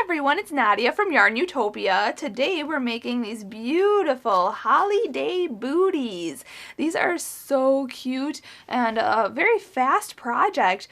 everyone, it's Nadia from YARNutopia. Today we're making these beautiful holiday booties. These are so cute and a very fast project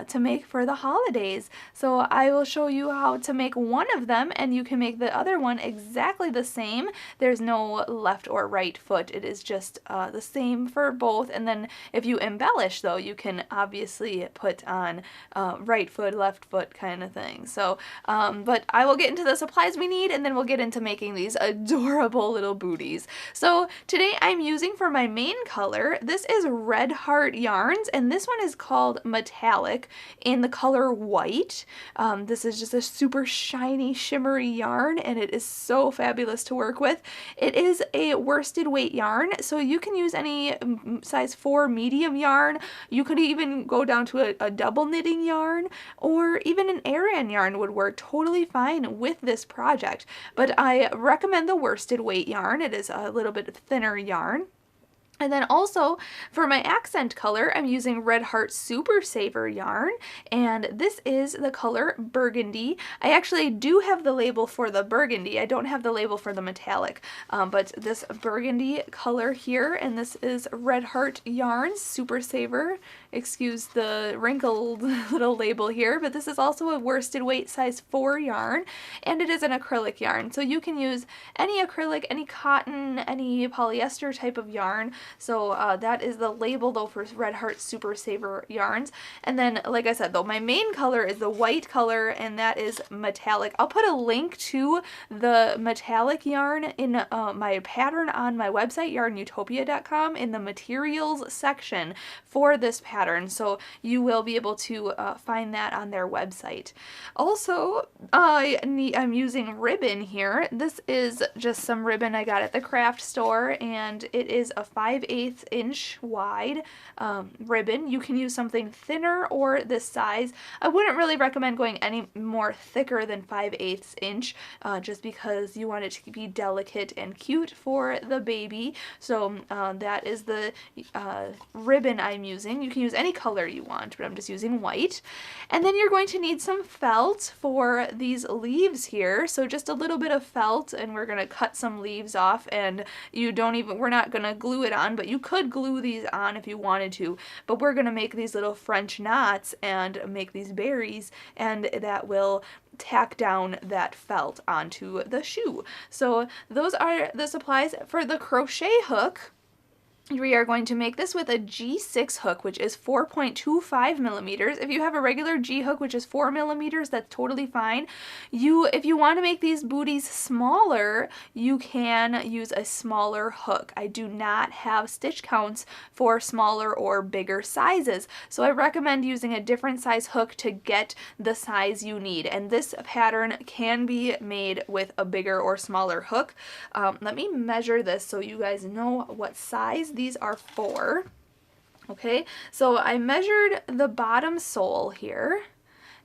to make for the holidays. So I will show you how to make one of them, and you can make the other one exactly the same. There's no left or right foot. It is just the same for both. And then if you embellish though, you can obviously put on right foot, left foot kind of thing. So but I will get into the supplies we need, and then we'll get into making these adorable little booties. So today I'm using for my main color, this is Red Heart Yarns, and this one is called Metallic in the color white. This is just a super shiny, shimmery yarn, and it is so fabulous to work with. It is a worsted weight yarn, so you can use any size 4 medium yarn. You could even go down to a double knitting yarn, or even an Aran yarn would work totally fine with this project. But I recommend the worsted weight yarn. It is a little bit thinner yarn. And then also for my accent color, I'm using Red Heart Super Saver yarn, and this is the color Burgundy. I actually do have the label for the Burgundy. I don't have the label for the metallic, but this Burgundy color here, and this is Red Heart yarn Super Saver. Excuse the wrinkled little label here, but this is also a worsted weight size 4 yarn, and it is an acrylic yarn. So you can use any acrylic, any cotton, any polyester type of yarn. So that is the label though for Red Heart Super Saver yarns. And then, like I said though, my main color is the white color, and that is metallic. I'll put a link to the metallic yarn in my pattern on my website, YARNutopia.com, in the materials section for this pattern. So you will be able to find that on their website. Also, I'm using ribbon here. This is just some ribbon I got at the craft store, and it is a 5/8 inch wide ribbon. You can use something thinner or this size. I wouldn't really recommend going any more thicker than 5/8 inch just because you want it to be delicate and cute for the baby. So that is the ribbon I'm using. You can use any color you want, but I'm just using white. And then you're going to need some felt for these leaves here. So just a little bit of felt, and we're going to cut some leaves off, and we're not going to glue it on, but you could glue these on if you wanted to. But we're going to make these little French knots and make these berries, and that will tack down that felt onto the shoe. So those are the supplies for the crochet hook. We are going to make this with a G6 hook, which is 4.25 millimeters. If you have a regular G hook, which is 4 millimeters, that's totally fine. If you want to make these booties smaller, you can use a smaller hook. I do not have stitch counts for smaller or bigger sizes, so I recommend using a different size hook to get the size you need. And this pattern can be made with a bigger or smaller hook. Let me measure this so you guys know what size these are for. Okay, so I measured the bottom sole here,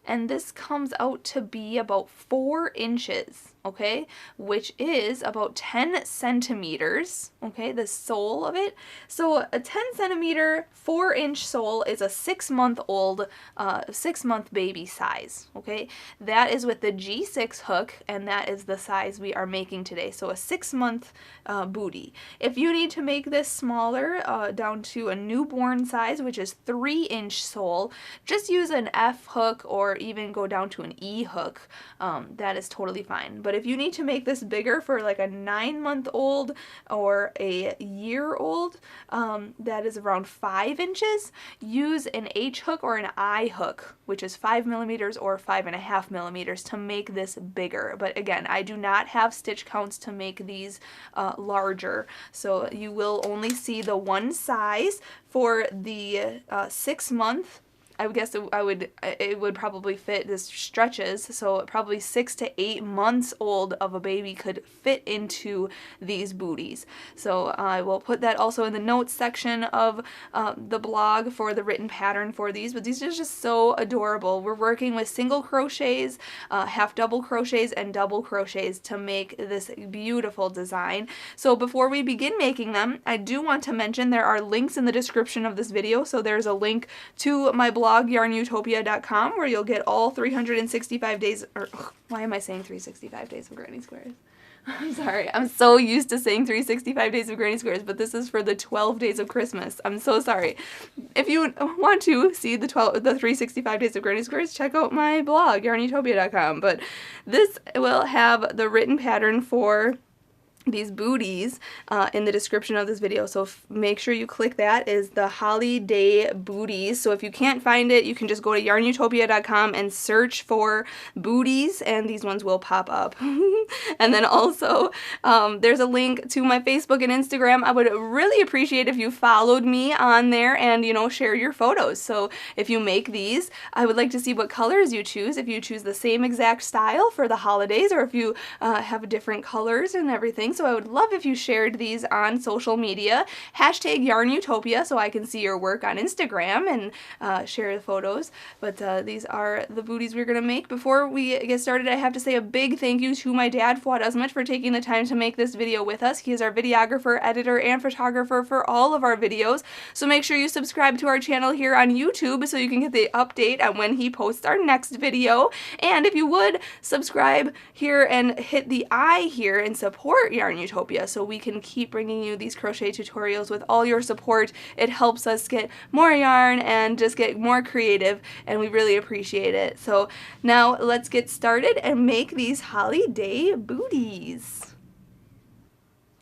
and this comes out to be about 4 inches. Okay, which is about 10 centimeters, okay, the sole of it. So a 10 centimeter, 4-inch sole is a 6-month-old, 6-month baby size, okay? That is with the G6 hook, and that is the size we are making today, so a 6-month booty. If you need to make this smaller, down to a newborn size, which is 3-inch sole, just use an F hook or even go down to an E hook. That is totally fine. But if you need to make this bigger for like a 9-month-old or a year-old, that is around 5 inches, use an H hook or an I hook, which is 5 millimeters or 5.5 millimeters to make this bigger. But again, I do not have stitch counts to make these larger, so you will only see the one size for the 6-month. I guess it would probably fit, this stretches, so probably 6 to 8 months old of a baby could fit into these booties. So I will put that also in the notes section of the blog for the written pattern for these, but these are just so adorable. We're working with single crochets, half double crochets, and double crochets to make this beautiful design. So before we begin making them, I do want to mention there are links in the description of this video. So there's a link to my blog blog, YARNutopia.com, where you'll get all 365 days, or why am I saying 365 days of granny squares? I'm sorry, I'm so used to saying 365 days of granny squares, but this is for the 12 days of Christmas. I'm so sorry. If you want to see the 365 days of granny squares, check out my blog, YARNutopia.com. But this will have the written pattern for these booties in the description of this video, so make sure you click that. Is the holiday booties. So if you can't find it, you can just go to yarnutopia.com and search for booties, and these ones will pop up. And then also there's a link to my Facebook and Instagram. I would really appreciate if you followed me on there and, you know, share your photos. So if you make these, I would like to see what colors you choose, if you choose the same exact style for the holidays, or if you have different colors and everything. So I would love if you shared these on social media. Hashtag YARNutopia so I can see your work on Instagram and share the photos. But these are the booties we're going to make. Before we get started, I have to say a big thank you to my dad, Fuad, for taking the time to make this video with us. He is our videographer, editor, and photographer for all of our videos. So make sure you subscribe to our channel here on YouTube so you can get the update on when he posts our next video. And if you would, subscribe here and hit the I here and support YARNutopia so we can keep bringing you these crochet tutorials. With all your support, it helps us get more yarn and just get more creative, and we really appreciate it. So now let's get started and make these holiday booties.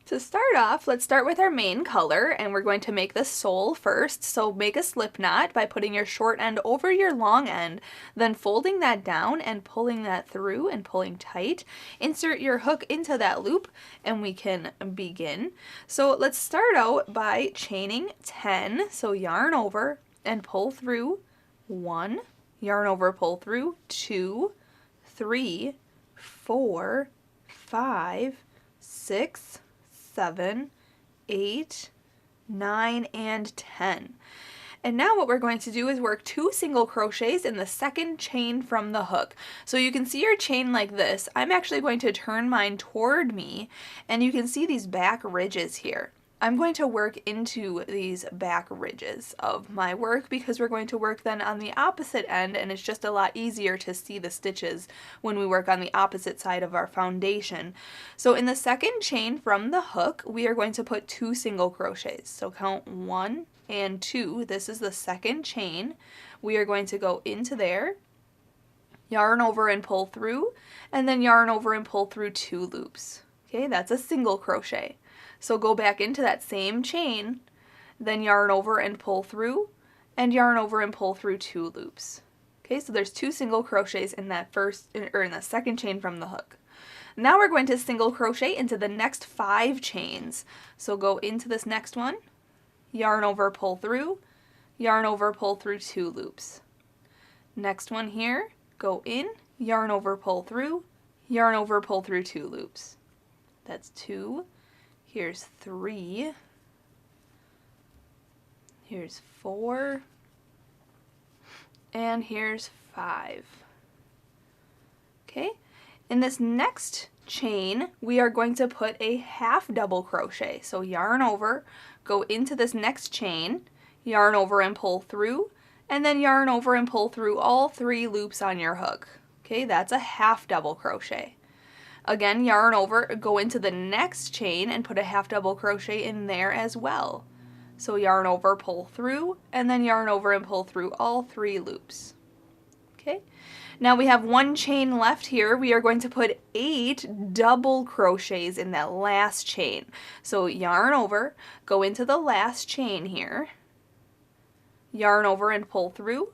To start off, let's start with our main color, and we're going to make the sole first. So make a slip knot by putting your short end over your long end, then folding that down and pulling that through and pulling tight. Insert your hook into that loop and we can begin. So let's start out by chaining 10. So yarn over and pull through 1, yarn over, pull through 2, 3, 4, 5, 6, 7, 8, 9, and 10. And now what we're going to do is work 2 single crochets in the second chain from the hook. So you can see your chain like this. I'm actually going to turn mine toward me, and you can see these back ridges here. I'm going to work into these back ridges of my work because we're going to work then on the opposite end, and it's just a lot easier to see the stitches when we work on the opposite side of our foundation. So in the second chain from the hook, we are going to put 2 single crochets. So count 1 and 2. This is the second chain. We are going to go into there, yarn over and pull through, and then yarn over and pull through 2 loops. Okay, that's a single crochet. So go back into that same chain, then yarn over and pull through, and yarn over and pull through 2 loops. Okay, so there's 2 single crochets in that in the second chain from the hook. Now we're going to single crochet into the next 5 chains. So go into this next one, yarn over, pull through, yarn over, pull through 2 loops. Next one here, go in, yarn over, pull through, yarn over, pull through 2 loops. That's 2. Here's 3, here's 4, and here's 5. Okay, in this next chain, we are going to put a half double crochet. So yarn over, go into this next chain, yarn over and pull through, and then yarn over and pull through all 3 loops on your hook. Okay, that's a half double crochet. Again, yarn over, go into the next chain and put a half double crochet in there as well. So yarn over, pull through, and then yarn over and pull through all 3 loops. Okay, now we have 1 chain left here. We are going to put 8 double crochets in that last chain. So yarn over, go into the last chain here, yarn over and pull through,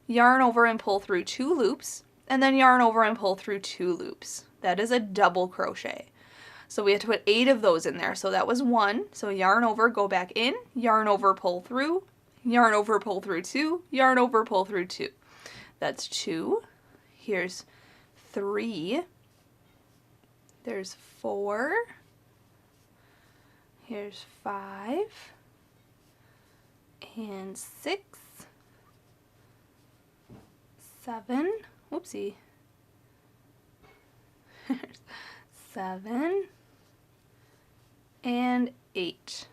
yarn over and pull through 2 loops, and then yarn over and pull through 2 loops. That is a double crochet. So we have to put 8 of those in there. So that was 1. So yarn over, go back in, yarn over, pull through, yarn over, pull through 2, yarn over, pull through 2. That's 2. Here's 3. There's 4. Here's 5. And 6. 7. Whoopsie. 7 and 8.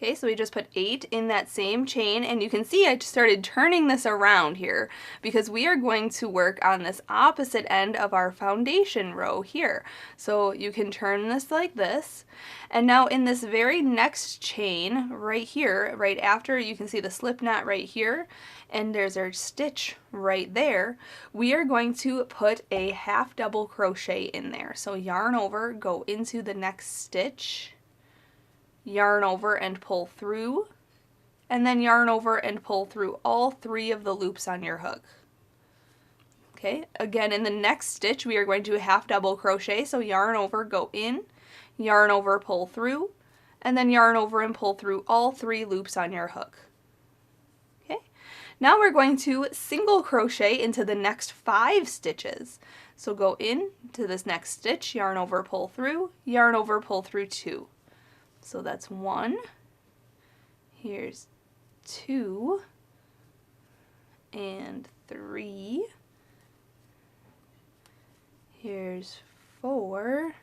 Okay, so we just put 8 in that same chain, and you can see I started turning this around here because we are going to work on this opposite end of our foundation row here. So you can turn this like this, and now in this very next chain right here, right after, you can see the slip knot right here, and there's our stitch right there, we are going to put a half double crochet in there. So yarn over, go into the next stitch, yarn over and pull through, and then yarn over and pull through all 3 of the loops on your hook. Okay, again in the next stitch we are going to half double crochet, so yarn over, go in, yarn over, pull through, and then yarn over and pull through all 3 loops on your hook. Okay, now we're going to single crochet into the next 5 stitches. So go in to this next stitch, yarn over, pull through, yarn over, pull through 2. So that's 1, here's 2, and 3, here's 4,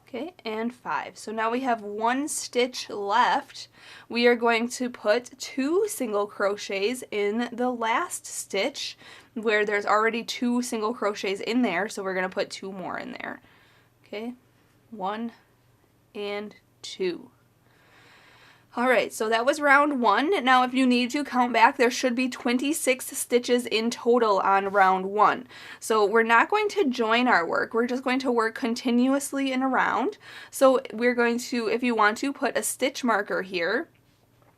okay, and 5. So now we have 1 stitch left. We are going to put 2 single crochets in the last stitch where there's already 2 single crochets in there, so we're going to put 2 more in there. Okay, 1 and 2. Alright, so that was round 1. Now if you need to count back, there should be 26 stitches in total on round 1. So we're not going to join our work, we're just going to work continuously in a round. So we're going to, if you want to, put a stitch marker here,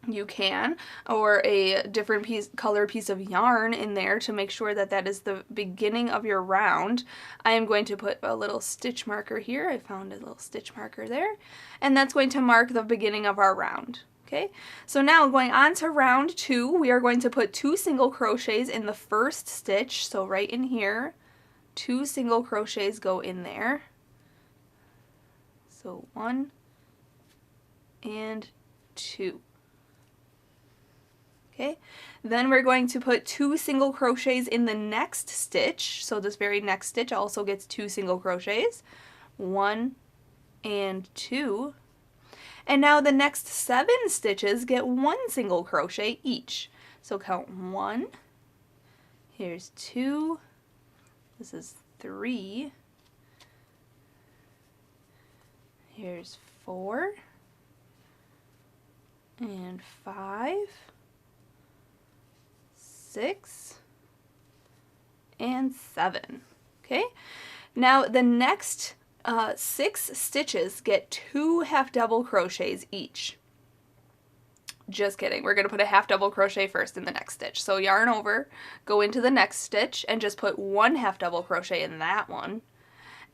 you can, or a different color piece of yarn in there to make sure that that is the beginning of your round. I am going to put a little stitch marker here. I found a little stitch marker there, and that's going to mark the beginning of our round. Okay, so now going on to round 2, we are going to put 2 single crochets in the first stitch. So right in here, 2 single crochets go in there. So 1 and 2. Okay, then we're going to put 2 single crochets in the next stitch. So this very next stitch also gets 2 single crochets. 1 and 2. And now the next 7 stitches get 1 single crochet each. So count 1, here's 2, this is 3, here's 4, and 5, 6, and 7. Okay, now the next 6 stitches get 2 half double crochets each. Just kidding, we're going to put a half double crochet first in the next stitch. So yarn over, go into the next stitch, and just put 1 half double crochet in that one.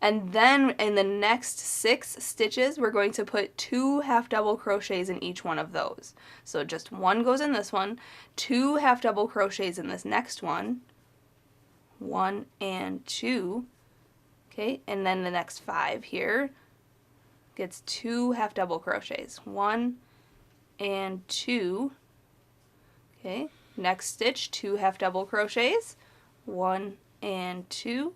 And then in the next 6 stitches, we're going to put 2 half double crochets in each one of those. So just 1 goes in this one, 2 half double crochets in this next one, 1 and 2, okay, and then the next 5 here gets 2 half double crochets, 1 and 2, okay, next stitch, 2 half double crochets, 1 and 2,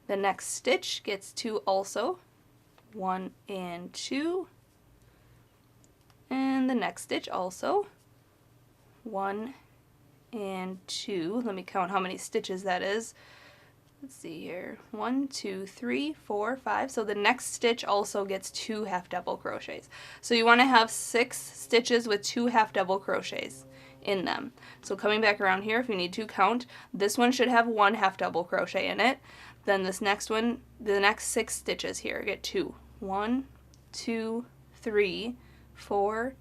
the next stitch gets 2 also, 1 and 2, and the next stitch also, 1 and 2. Let me count how many stitches that is. Let's see here, 1, 2, 3, 4, 5. So the next stitch also gets 2 half double crochets. So you want to have 6 stitches with 2 half double crochets in them. So coming back around here, if you need to count, this one should have 1 half double crochet in it. Then this next one, the next 6 stitches here get 2. 1, 2, 3, 4,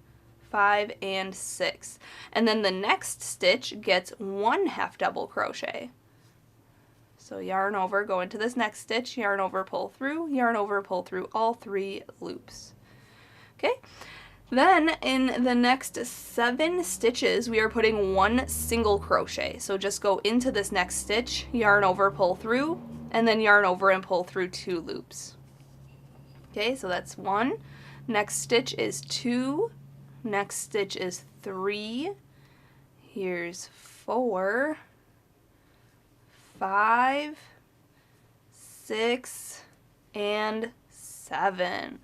5, and 6. And then the next stitch gets 1 half double crochet. So yarn over, go into this next stitch, yarn over, pull through, yarn over, pull through all 3 loops. Okay, then in the next 7 stitches, we are putting 1 single crochet. So just go into this next stitch, yarn over, pull through, and then yarn over and pull through 2 loops. Okay, so that's 1. Next stitch is 2. Next stitch is 3. Here's 4. 5, 6, and 7.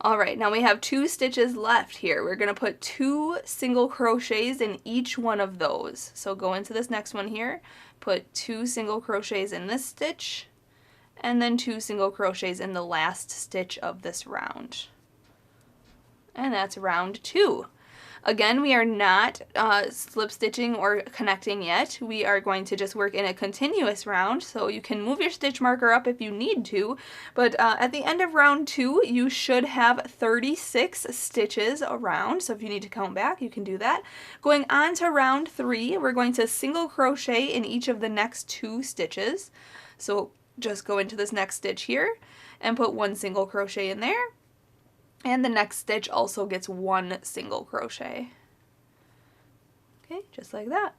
All right, now we have 2 stitches left here. We're going to put 2 single crochets in each one of those. So go into this next one here, put 2 single crochets in this stitch, and then 2 single crochets in the last stitch of this round. And that's round 2. Again, we are not slip stitching or connecting yet. We are going to just work in a continuous round, so you can move your stitch marker up if you need to, but at the end of round 2, you should have 36 stitches around, so if you need to count back, you can do that. Going on to round 3, we're going to single crochet in each of the next 2 stitches. So just go into this next stitch here and put 1 single crochet in there. And the next stitch also gets 1 single crochet. Okay, just like that.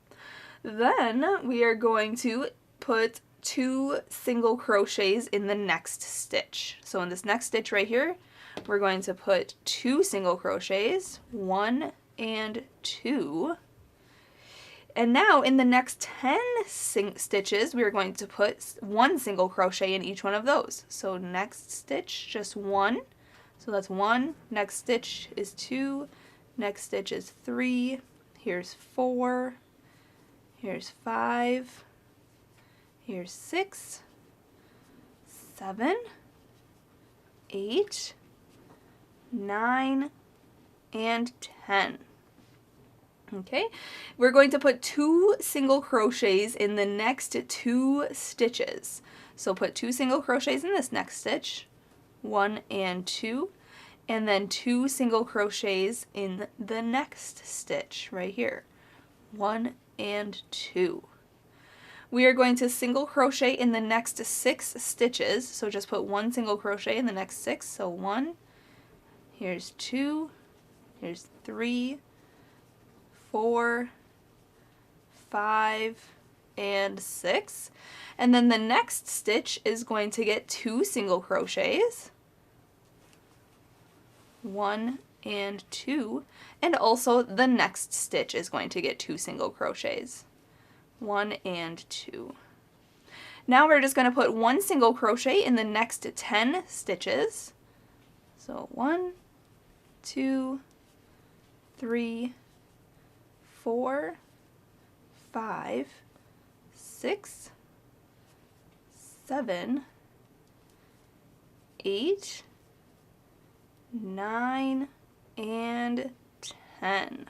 Then we are going to put 2 single crochets in the next stitch. So in this next stitch right here, we're going to put 2 single crochets, 1 and 2. And now in the next 10 stitches, we are going to put 1 single crochet in each one of those. So next stitch, just 1. So that's 1, next stitch is 2, next stitch is 3, here's 4, here's 5, here's 6, 7, 8, 9, and 10. Okay, we're going to put 2 single crochets in the next 2 stitches. So put 2 single crochets in this next stitch, 1 and 2, and then 2 single crochets in the next stitch right here, 1 and 2. We are going to single crochet in the next 6 stitches, so just put 1 single crochet in the next 6, so 1, here's 2, here's 3, 4, 5, and 6. And then the next stitch is going to get 2 single crochets, 1 and 2, and also the next stitch is going to get 2 single crochets, 1 and 2. Now we're just going to put 1 single crochet in the next 10 stitches. So 1, 2, 3, 4, 5, 6, 7, 8, 9, and 10.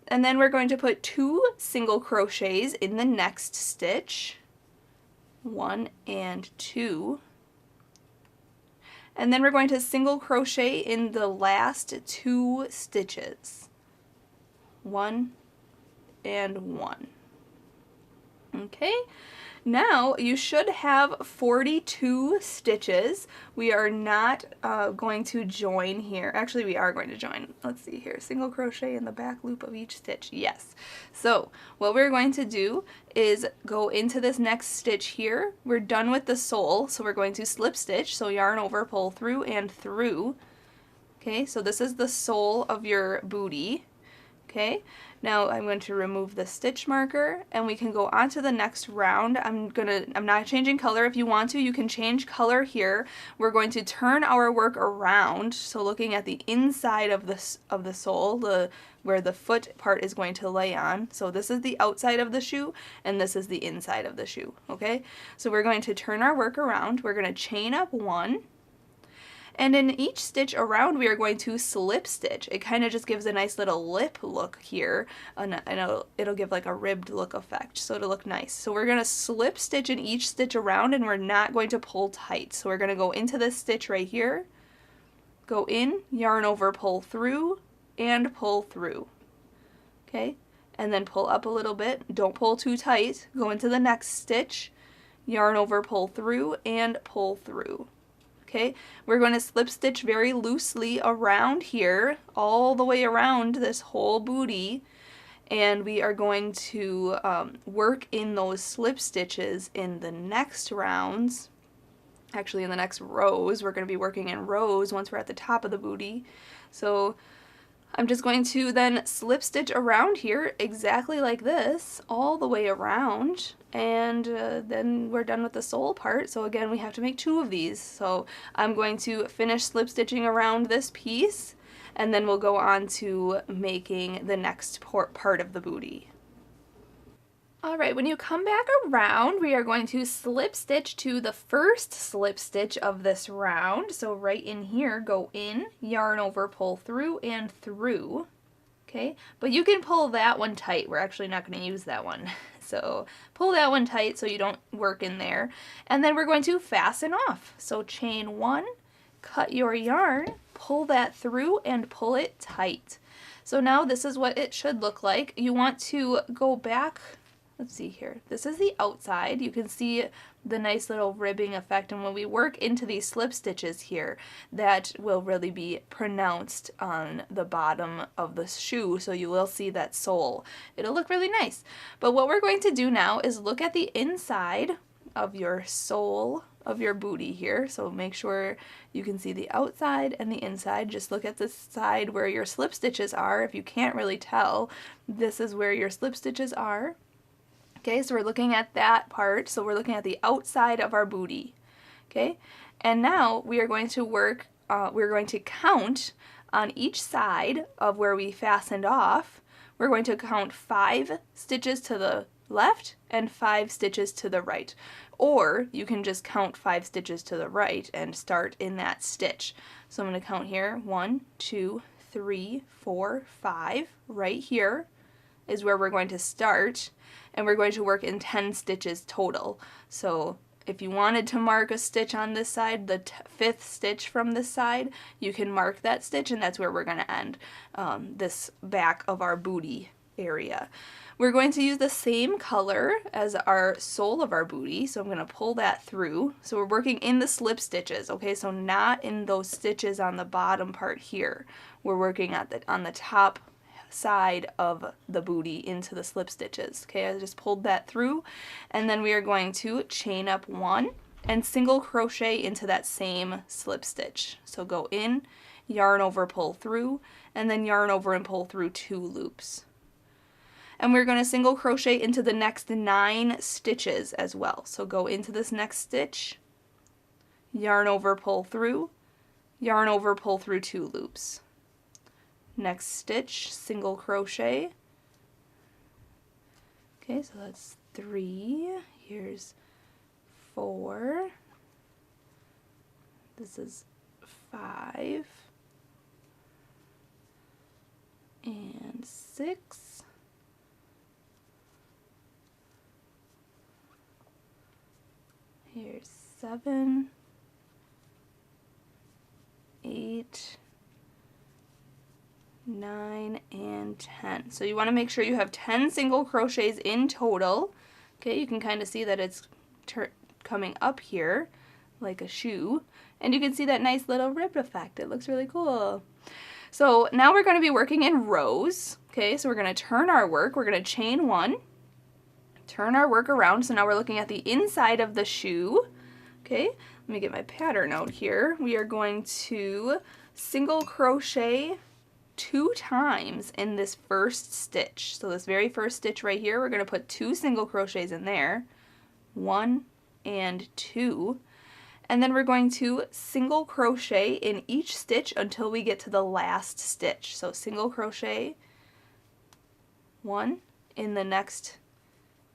And then we're going to put 2 single crochets in the next stitch, 1 and 2. And then we're going to single crochet in the last 2 stitches, 1 and 1. Okay, now you should have 42 stitches. We are not going to join here. Actually, we are going to join. Let's see here. Single crochet in the back loop of each stitch. Yes. So what we're going to do is go into this next stitch here. We're done with the sole, so we're going to slip stitch. So yarn over, pull through and through. Okay, so this is the sole of your booty. Okay, now I'm going to remove the stitch marker and we can go on to the next round. I'm not changing color. If you want to, you can change color here. We're going to turn our work around, so looking at the inside of the sole, where the foot part is going to lay on. So this is the outside of the shoe and this is the inside of the shoe. Okay, so we're going to turn our work around. We're going to chain up 1. And in each stitch around, we are going to slip stitch. It kind of just gives a nice little lip look here, and it'll give like a ribbed look effect, so it'll look nice. So we're going to slip stitch in each stitch around, and we're not going to pull tight. So we're going to go into this stitch right here, go in, yarn over, pull through, and pull through. Okay, and then pull up a little bit. Don't pull too tight. Go into the next stitch, yarn over, pull through, and pull through. Okay, we're going to slip stitch very loosely around here, all the way around this whole booty, and we are going to work in those slip stitches in the next rounds. Actually, in the next rows. We're going to be working in rows once we're at the top of the booty. So I'm just going to then slip stitch around here exactly like this all the way around, and then we're done with the sole part. So again, we have to make 2 of these. So I'm going to finish slip stitching around this piece, and then we'll go on to making the next part of the booty. Alright, when you come back around, we are going to slip stitch to the first slip stitch of this round. So right in here, go in, yarn over, pull through, and through. Okay, but you can pull that one tight. We're actually not going to use that one. So pull that one tight so you don't work in there. And then we're going to fasten off. So chain 1, cut your yarn, pull that through, and pull it tight. So now this is what it should look like. You want to go back. Let's see here. This is the outside. You can see the nice little ribbing effect, and when we work into these slip stitches here, that will really be pronounced on the bottom of the shoe, so you will see that sole. It'll look really nice. But what we're going to do now is look at the inside of your sole of your booty here. So make sure you can see the outside and the inside. Just look at the side where your slip stitches are. If you can't really tell, this is where your slip stitches are. Okay, so we're looking at that part. So we're looking at the outside of our booty. Okay, and now we are going to work, we're going to count on each side of where we fastened off. We're going to count 5 stitches to the left and 5 stitches to the right. Or you can just count 5 stitches to the right and start in that stitch. So I'm going to count here, 1, 2, 3, 4, 5. Right here is where we're going to start, and we're going to work in 10 stitches total. So if you wanted to mark a stitch on this side, the 5th stitch from this side, you can mark that stitch, and that's where we're going to end this back of our booty area. We're going to use the same color as our sole of our booty, so I'm going to pull that through. So we're working in the slip stitches, okay, so not in those stitches on the bottom part here. We're working on the top side of the booty into the slip stitches. Okay, I just pulled that through, and then we are going to chain up 1 and single crochet into that same slip stitch. So go in, yarn over, pull through, and then yarn over and pull through 2 loops. And we're going to single crochet into the next 9 stitches as well. So go into this next stitch, yarn over, pull through, yarn over, pull through 2 loops. Next stitch, single crochet. Okay, so that's 3. Here's 4. This is 5. And 6. Here's 7. 8. 9 and 10. So you want to make sure you have 10 single crochets in total. Okay, you can kind of see that it's coming up here like a shoe, and you can see that nice little rib effect. It looks really cool. So now we're going to be working in rows. Okay, so we're going to turn our work. We're going to chain 1, turn our work around. So now we're looking at the inside of the shoe. Okay, let me get my pattern out here. We are going to single crochet 2 times in this first stitch. So this very first stitch right here, we're going to put 2 single crochets in there, 1 and 2, and then we're going to single crochet in each stitch until we get to the last stitch. So single crochet 1 in the next,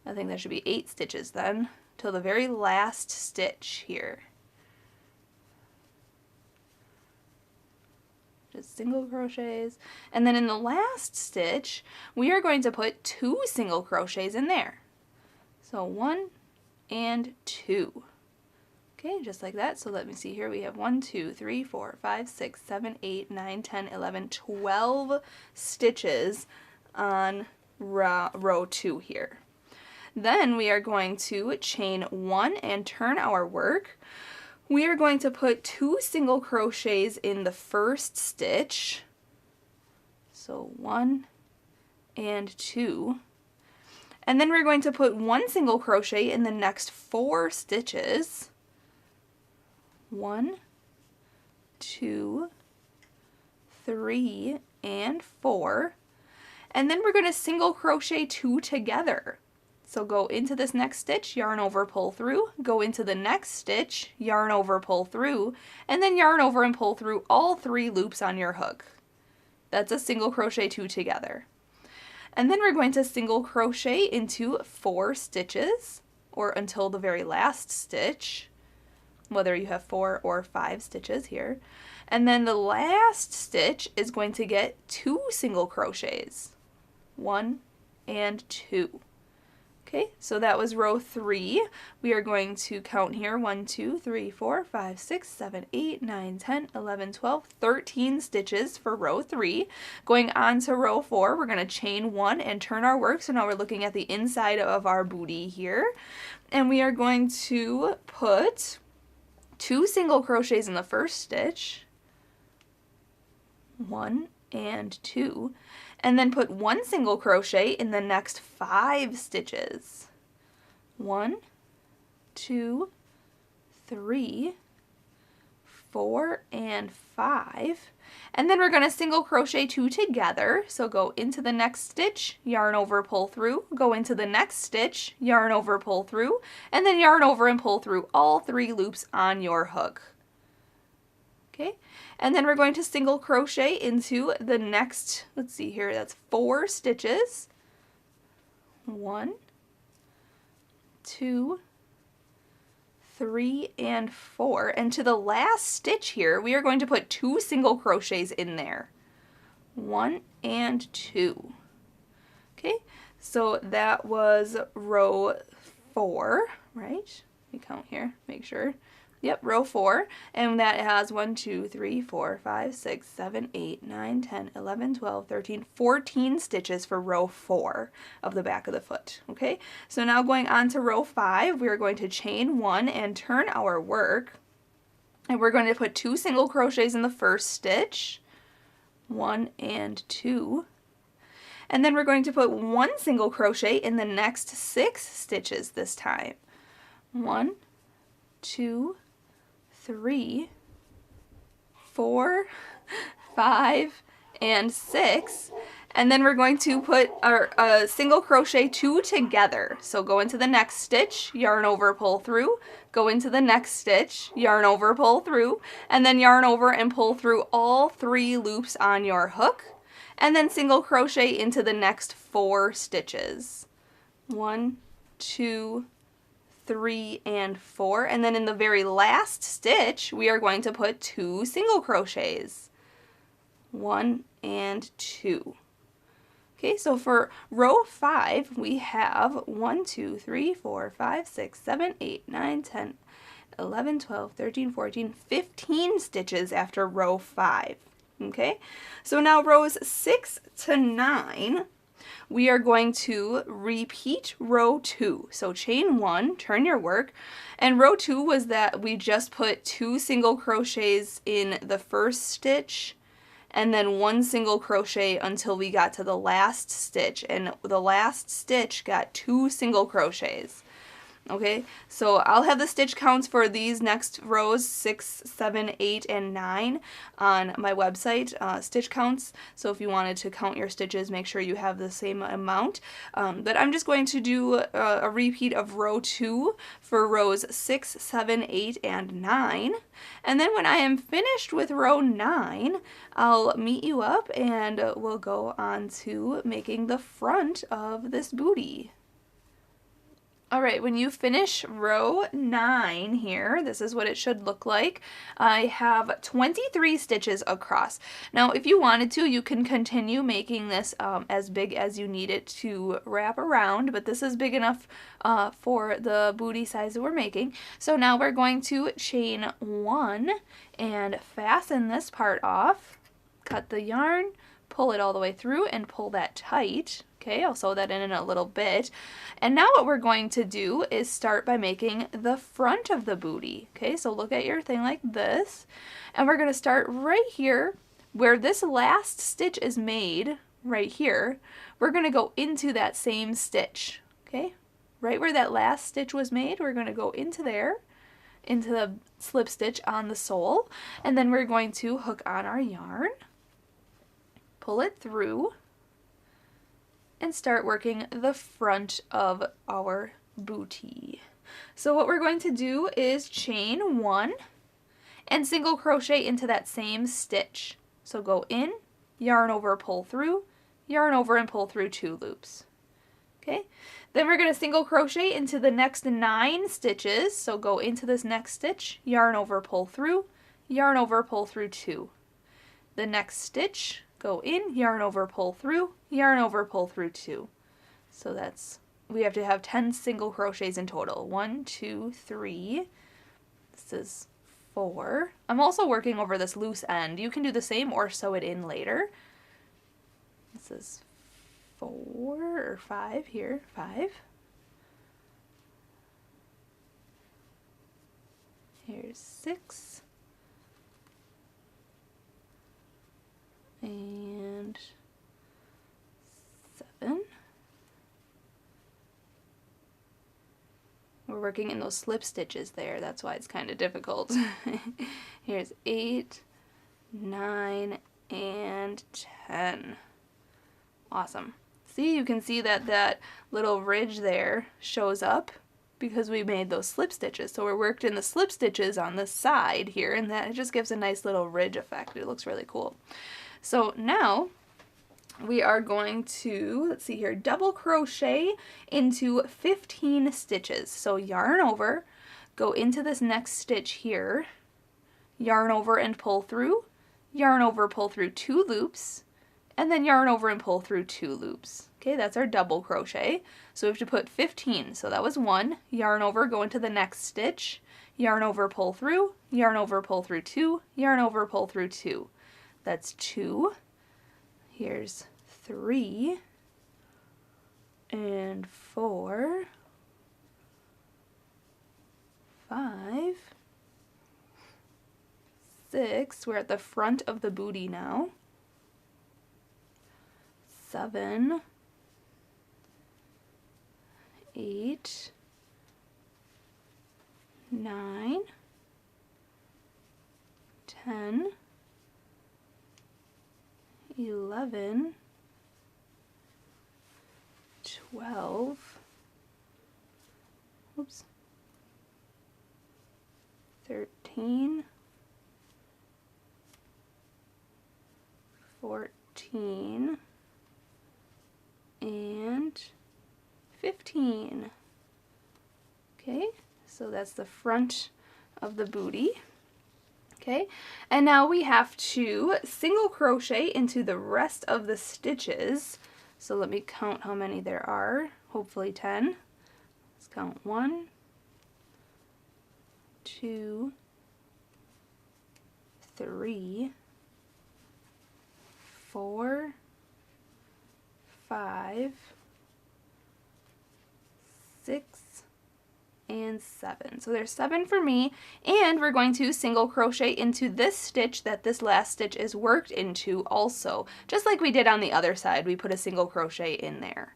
I think that should be 8 stitches then, till the very last stitch here. Single crochets, and then in the last stitch we are going to put 2 single crochets in there. So 1 and 2. Okay, just like that. So let me see here. We have 1, 2, 3, 4, 5, 6, 7, 8, 9, 10, 11, 12 stitches on row 2 here. Then we are going to chain 1 and turn our work. We are going to put 2 single crochets in the first stitch, so 1 and 2, and then we're going to put 1 single crochet in the next 4 stitches, 1, 2, 3, and 4. And then we're going to single crochet 2 together. So go into this next stitch, yarn over, pull through, go into the next stitch, yarn over, pull through, and then yarn over and pull through all 3 loops on your hook. That's a single crochet 2 together. And then we're going to single crochet into 4 stitches, or until the very last stitch, whether you have 4 or 5 stitches here. And then the last stitch is going to get 2 single crochets, 1 and 2. Okay, so that was row 3. We are going to count here 1, 2, 3, 4, 5, 6, 7, 8, 9, 10, 11, 12, 13 stitches for row 3. Going on to row 4, we're going to chain 1 and turn our work. So now we're looking at the inside of our booty here. And we are going to put 2 single crochets in the first stitch, 1 and 2. And then put 1 single crochet in the next 5 stitches. 1, 2, 3, 4, and 5. And then we're going to single crochet 2 together. So go into the next stitch, yarn over, pull through, go into the next stitch, yarn over, pull through, and then yarn over and pull through all 3 loops on your hook. Okay, and then we're going to single crochet into the next, let's see here, that's 4 stitches. 1, 2, 3, and 4. And to the last stitch here, we are going to put 2 single crochets in there. 1 and 2. Okay, so that was row 4, right? Let me count here, make sure. Yep, row 4, and that has 1, 2, 3, 4, 5, 6, 7, 8, 9, 10, 11, 12, 13, 14 stitches for row 4 of the back of the foot. Okay, so now going on to row 5, we are going to chain 1 and turn our work, and we're going to put 2 single crochets in the first stitch, 1 and 2. And then we're going to put 1 single crochet in the next 6 stitches this time. 1, 2, 3, 4, 5, and 6. And then we're going to put our single crochet 2 together. So go into the next stitch, yarn over, pull through, go into the next stitch, yarn over, pull through, and then yarn over and pull through all 3 loops on your hook, and then single crochet into the next 4 stitches. 1, 2, 3, and 4, and then in the very last stitch we are going to put 2 single crochets, 1 and 2. Okay, so for row 5 we have 1, 2, 3, 4, 5, 6, 7, 8, 9, 10, 11, 12, 13, 14, 15 stitches after row 5. Okay, so now rows 6 to 9, we are going to repeat row 2. So chain 1, turn your work, and row 2 was that we just put 2 single crochets in the first stitch and then 1 single crochet until we got to the last stitch, and the last stitch got 2 single crochets. Okay, so I'll have the stitch counts for these next rows 6, 7, 8, and 9 on my website, stitch counts. So if you wanted to count your stitches, make sure you have the same amount. But I'm just going to do a repeat of row 2 for rows 6, 7, 8, and 9. And then when I am finished with row 9, I'll meet you up and we'll go on to making the front of this booty. Alright, when you finish row 9 here, this is what it should look like. I have 23 stitches across. Now, if you wanted to, you can continue making this as big as you need it to wrap around, but this is big enough for the booty size that we're making. So now we're going to chain 1 and fasten this part off, cut the yarn, pull it all the way through, and pull that tight. Okay, I'll sew that in a little bit. And now what we're going to do is start by making the front of the booty. Okay, so look at your thing like this. And we're going to start right here where this last stitch is made, right here. We're going to go into that same stitch. Okay, right where that last stitch was made, we're going to go into there, into the slip stitch on the sole. And then we're going to hook on our yarn, pull it through and start working the front of our booty. So what we're going to do is chain 1 and single crochet into that same stitch. So go in, yarn over, pull through, yarn over and pull through 2 loops. Okay, then we're going to single crochet into the next 9 stitches. So go into this next stitch, yarn over, pull through, yarn over, pull through 2. The next stitch, go in, yarn over, pull through, yarn over, pull through 2. So that's, we have to have 10 single crochets in total. 1, 2, 3. This is 4. I'm also working over this loose end. You can do the same or sew it in later. This is 4 or 5 here. 5. Here's 6. And 7. We're working in those slip stitches there, that's why it's kind of difficult. Here's 8, 9, and 10. Awesome. See, you can see that that little ridge there shows up because we made those slip stitches. So we're worked in the slip stitches on this side here, and that it just gives a nice little ridge effect. It looks really cool. So now we are going to, let's see here, double crochet into 15 stitches. So yarn over, go into this next stitch here, yarn over and pull through, yarn over, pull through 2 loops, and then yarn over and pull through 2 loops. Okay, that's our double crochet. So we have to put 15. So that was 1, yarn over, go into the next stitch, yarn over, pull through, yarn over, pull through 2, yarn over, pull through 2. That's 2. Here's 3 and 4, 5, 6. We're at the front of the booty now. 7, 8, 9, 10, 11, 12, oops, 13, 14, and 15. Okay, so that's the front of the booty. Okay, and now we have to single crochet into the rest of the stitches. So let me count how many there are, hopefully 10. Let's count 1, 2, 3, 4, 5, 6, and 7. So there's 7 for me, and we're going to single crochet into this stitch that this last stitch is worked into also. Just like we did on the other side, we put a single crochet in there.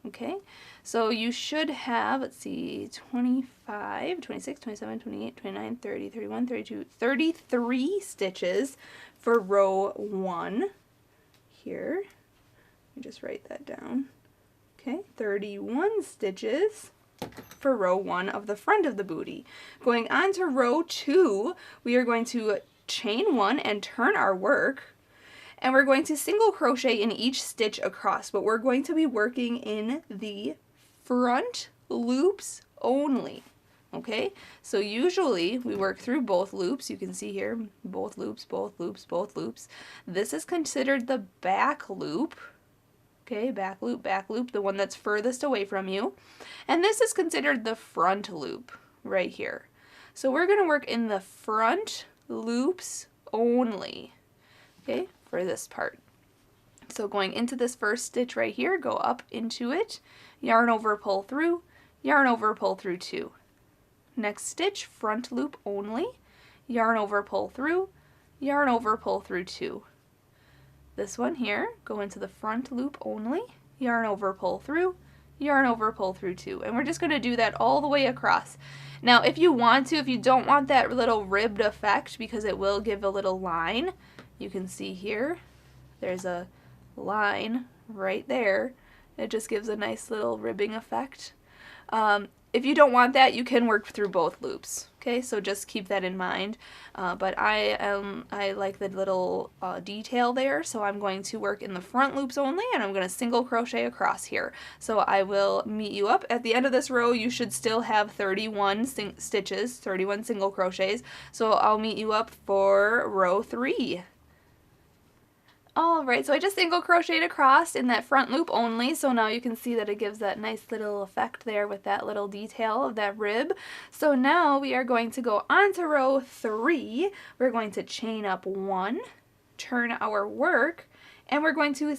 Okay, so you should have, let's see, 25, 26, 27, 28, 29, 30, 31, 32, 33 stitches for row 1 here. Let me just write that down. Okay, 31 stitches for row 1 of the front of the booty. Going on to row 2, we are going to chain 1 and turn our work, and we're going to single crochet in each stitch across, but we're going to be working in the front loops only. Okay, so usually we work through both loops. You can see here, both loops, both loops, both loops. This is considered the back loop. Okay, back loop, the one that's furthest away from you. And this is considered the front loop right here. So we're going to work in the front loops only, okay, for this part. So going into this first stitch right here, go up into it, yarn over, pull through, yarn over, pull through 2. Next stitch, front loop only, yarn over, pull through, yarn over, pull through 2. This one here, go into the front loop only, yarn over, pull through, yarn over, pull through 2. And we're just going to do that all the way across. Now if you want to, if you don't want that little ribbed effect, because it will give a little line, you can see here, there's a line right there. It just gives a nice little ribbing effect. If you don't want that, you can work through both loops. Okay, so just keep that in mind. But I like the little detail there, so I'm going to work in the front loops only, and I'm going to single crochet across here. So I will meet you up at the end of this row. You should still have 31 stitches, 31 single crochets. So I'll meet you up for row 3. Alright, so I just single crocheted across in that front loop only, so now you can see that it gives that nice little effect there with that little detail of that rib. So now we are going to go on to row 3. We're going to chain up 1, turn our work, and we're going to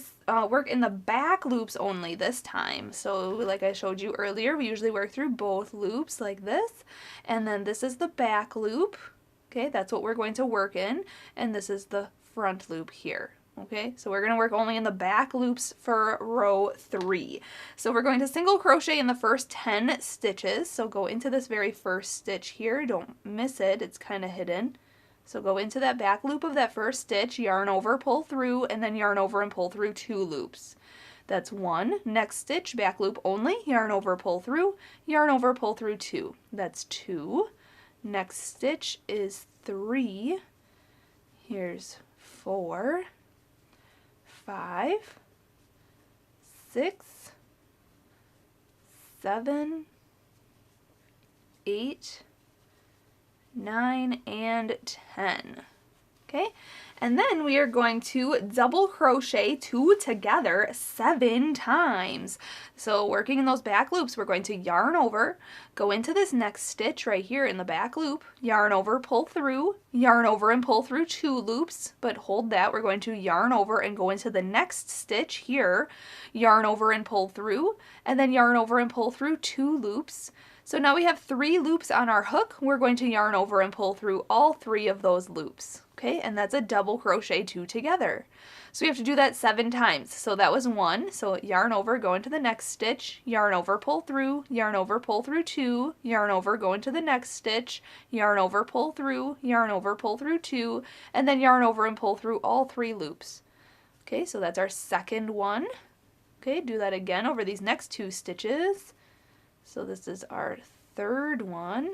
work in the back loops only this time. So like I showed you earlier, we usually work through both loops like this, and then this is the back loop. Okay, that's what we're going to work in, and this is the front loop here. Okay, so we're going to work only in the back loops for row 3. So we're going to single crochet in the first 10 stitches. So go into this very first stitch here. Don't miss it. It's kind of hidden. So go into that back loop of that first stitch, yarn over, pull through, and then yarn over and pull through 2 loops. That's 1. Next stitch, back loop only, yarn over, pull through, yarn over, pull through 2. That's 2. Next stitch is 3. Here's 4. 5, 6, 7, 8, 9, and 10. Okay, and then we are going to double crochet 2 together 7 times. So working in those back loops, we're going to yarn over, go into this next stitch right here in the back loop, yarn over, pull through, yarn over and pull through 2 loops, but hold that, we're going to yarn over and go into the next stitch here, yarn over and pull through, and then yarn over and pull through 2 loops. So now we have 3 loops on our hook. We're going to yarn over and pull through all 3 of those loops. Okay, and that's a double crochet 2 together. So we have to do that 7 times. So that was 1. So yarn over, go into the next stitch, yarn over, pull through, yarn over, pull through 2, yarn over, go into the next stitch, yarn over, pull through, yarn over, pull through 2, and then yarn over and pull through all 3 loops. Okay, so that's our second one. Okay, do that again over these next 2 stitches. So this is our third one.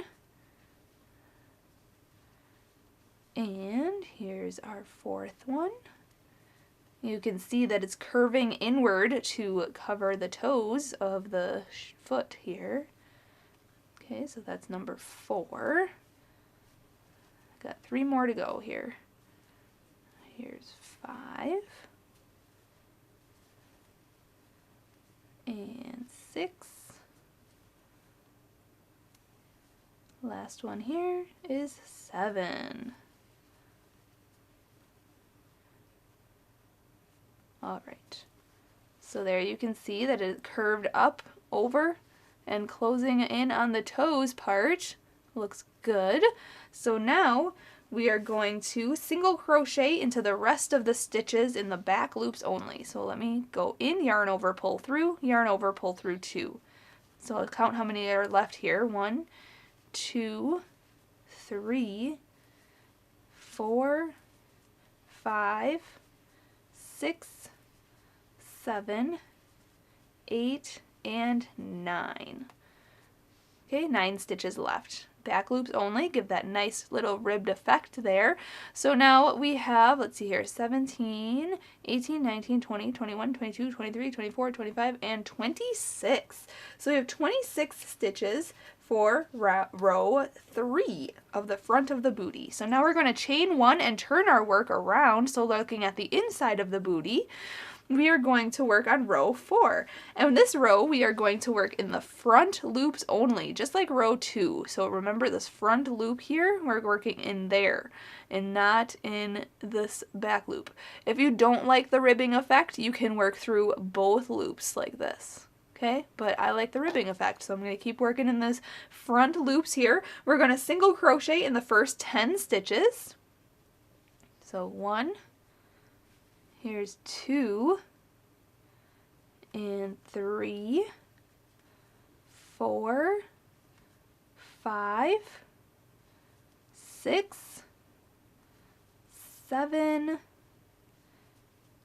And here's our fourth one. You can see that it's curving inward to cover the toes of the foot here. Okay, so that's number 4. Got 3 more to go here. Here's 5. And 6. Last one here is 7. Alright, so there you can see that it curved up over and closing in on the toes part. Looks good. So now we are going to single crochet into the rest of the stitches in the back loops only. So let me go in, yarn over, pull through, yarn over, pull through 2. So I'll count how many are left here. 1, 2, 3, 4, 5, 6, 7, 8, and 9. Okay, 9 stitches left. Back loops only, give that nice little ribbed effect there. So now we have, let's see here, 17, 18, 19, 20, 21, 22, 23, 24, 25, and 26. So we have 26 stitches for row 3 of the front of the booty. So now we're going to chain 1 and turn our work around. So looking at the inside of the booty, we are going to work on row 4. And in this row, we are going to work in the front loops only, just like row 2. So remember this front loop here, we're working in there and not in this back loop. If you don't like the ribbing effect, you can work through both loops like this. Okay, but I like the ribbing effect, so I'm going to keep working in those front loops here. We're going to single crochet in the first 10 stitches. So 1, here's 2, and 3, 4, 5, 6, 7,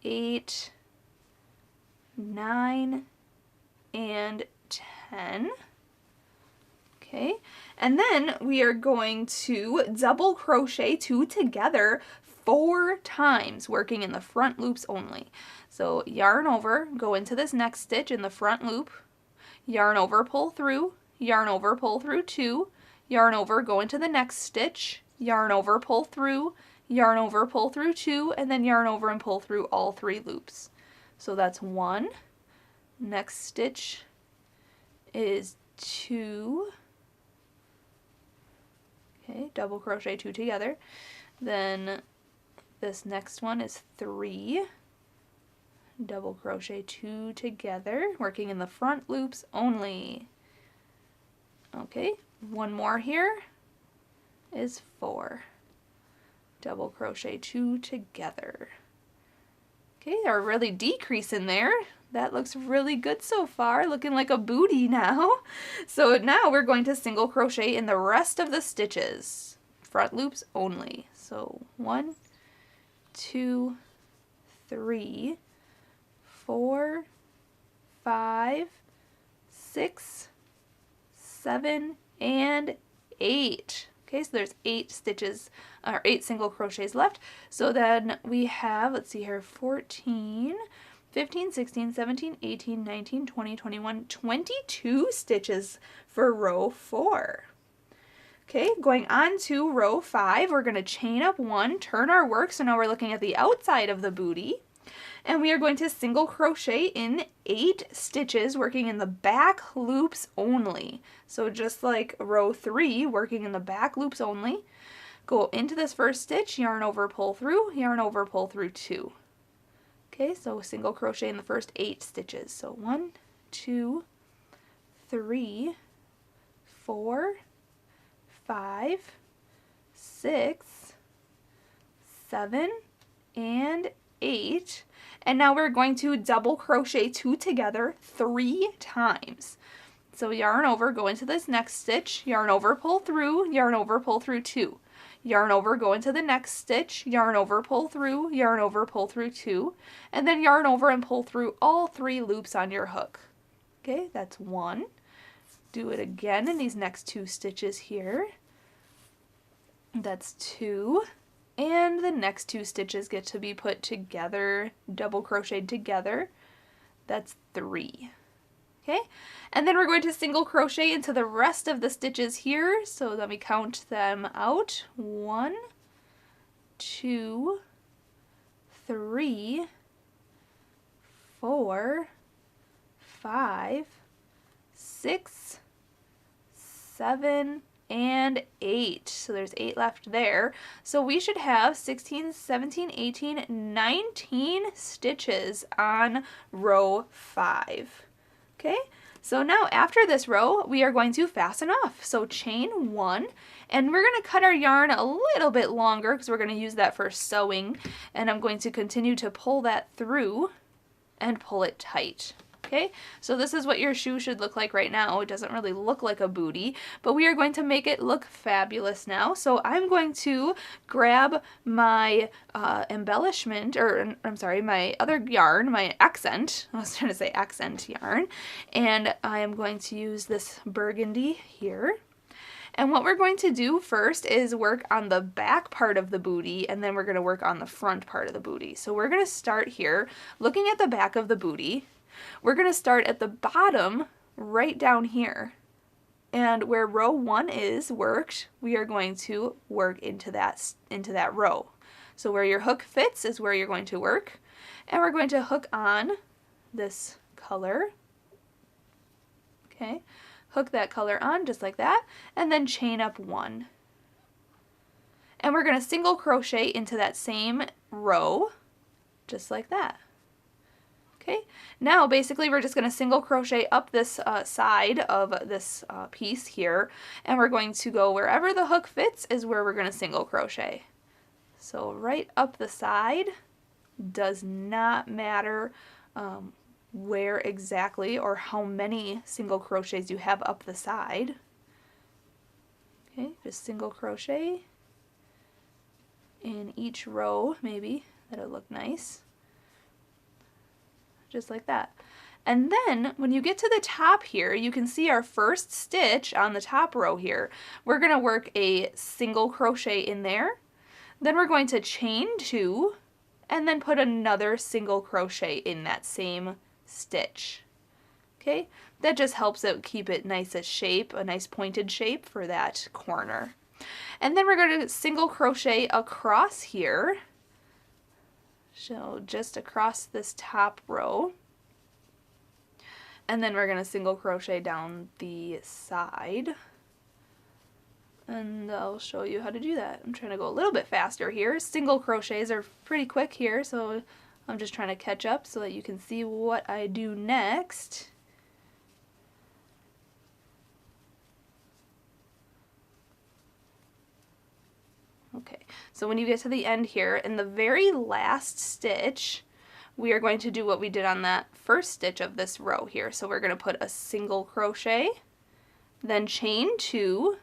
8, 9, and 10. Okay, and then we are going to double crochet 2 together 4 times, working in the front loops only. So yarn over, go into this next stitch in the front loop, yarn over, pull through, yarn over, pull through 2, yarn over, go into the next stitch, yarn over, pull through, yarn over, pull through 2, and then yarn over and pull through all 3 loops. So that's 1. Next stitch is 2. Okay, double crochet 2 together. Then this next one is 3. Double crochet 2 together, working in the front loops only. Okay, one more here is 4. Double crochet 2 together. Okay, they're really decreasing there. That looks really good so far, looking like a booty now. So now we're going to single crochet in the rest of the stitches, front loops only. So 1, 2, 3, 4, 5, 6, 7, and 8. Okay, so there's 8 stitches, or 8 single crochets left. So then we have, let's see here, 14, 15, 16, 17, 18, 19, 20, 21, 22 stitches for row 4. Okay, going on to row 5, we're going to chain up 1, turn our work, so now we're looking at the outside of the booty. And we are going to single crochet in 8 stitches, working in the back loops only. So just like row 3, working in the back loops only. Go into this first stitch, yarn over, pull through, yarn over, pull through 2. Okay, so single crochet in the first 8 stitches. So 1, 2, 3, 4, 5, 6, 7, and 8. And now we're going to double crochet 2 together 3 times. So yarn over, go into this next stitch, yarn over, pull through, yarn over, pull through 2. Yarn over, go into the next stitch, yarn over, pull through, yarn over, pull through 2, and then yarn over and pull through all 3 loops on your hook. Okay, that's 1. Do it again in these next 2 stitches here. That's 2. And the next 2 stitches get to be put together, double crocheted together. That's 3. Okay, and then we're going to single crochet into the rest of the stitches here. So let me count them out. 1, 2, 3, 4, 5, 6, 7, and 8. So there's 8 left there. So we should have 16, 17, 18, 19 stitches on row 5. Okay, so now after this row, we are going to fasten off. So chain 1, and we're going to cut our yarn a little bit longer because we're going to use that for sewing, and I'm going to continue to pull that through and pull it tight. Okay, so this is what your shoe should look like right now. It doesn't really look like a booty, but we are going to make it look fabulous now. So I'm going to grab my embellishment, or I'm sorry, my other yarn, my accent. I was trying to say accent yarn, and I am going to use this burgundy here. And what we're going to do first is work on the back part of the booty, and then we're going to work on the front part of the booty. So we're going to start here looking at the back of the booty. We're going to start at the bottom right down here, and where row 1 is worked, we are going to work into that row. So where your hook fits is where you're going to work, and we're going to hook on this color. Okay, hook that color on just like that, and then chain up 1. And we're going to single crochet into that same row just like that. Okay, now basically we're just going to single crochet up this side of this piece here, and we're going to go wherever the hook fits is where we're going to single crochet. So right up the side, does not matter where exactly or how many single crochets you have up the side. Okay, just single crochet in each row, maybe that'll look nice. just like that. And then when you get to the top here, you can see our first stitch on the top row here. We're going to work a single crochet in there. Then we're going to chain 2 and then put another single crochet in that same stitch. Okay, that just helps it keep it nice as shape, a nice pointed shape for that corner. And then we're going to single crochet across here, so just across this top row. And then we're going to single crochet down the side. And I'll show you how to do that. I'm trying to go a little bit faster here. Single crochets are pretty quick here, so I'm just trying to catch up so that you can see what I do next. Okay, so when you get to the end here, in the very last stitch, we are going to do what we did on that first stitch of this row here. So we're going to put a single crochet, then chain 2,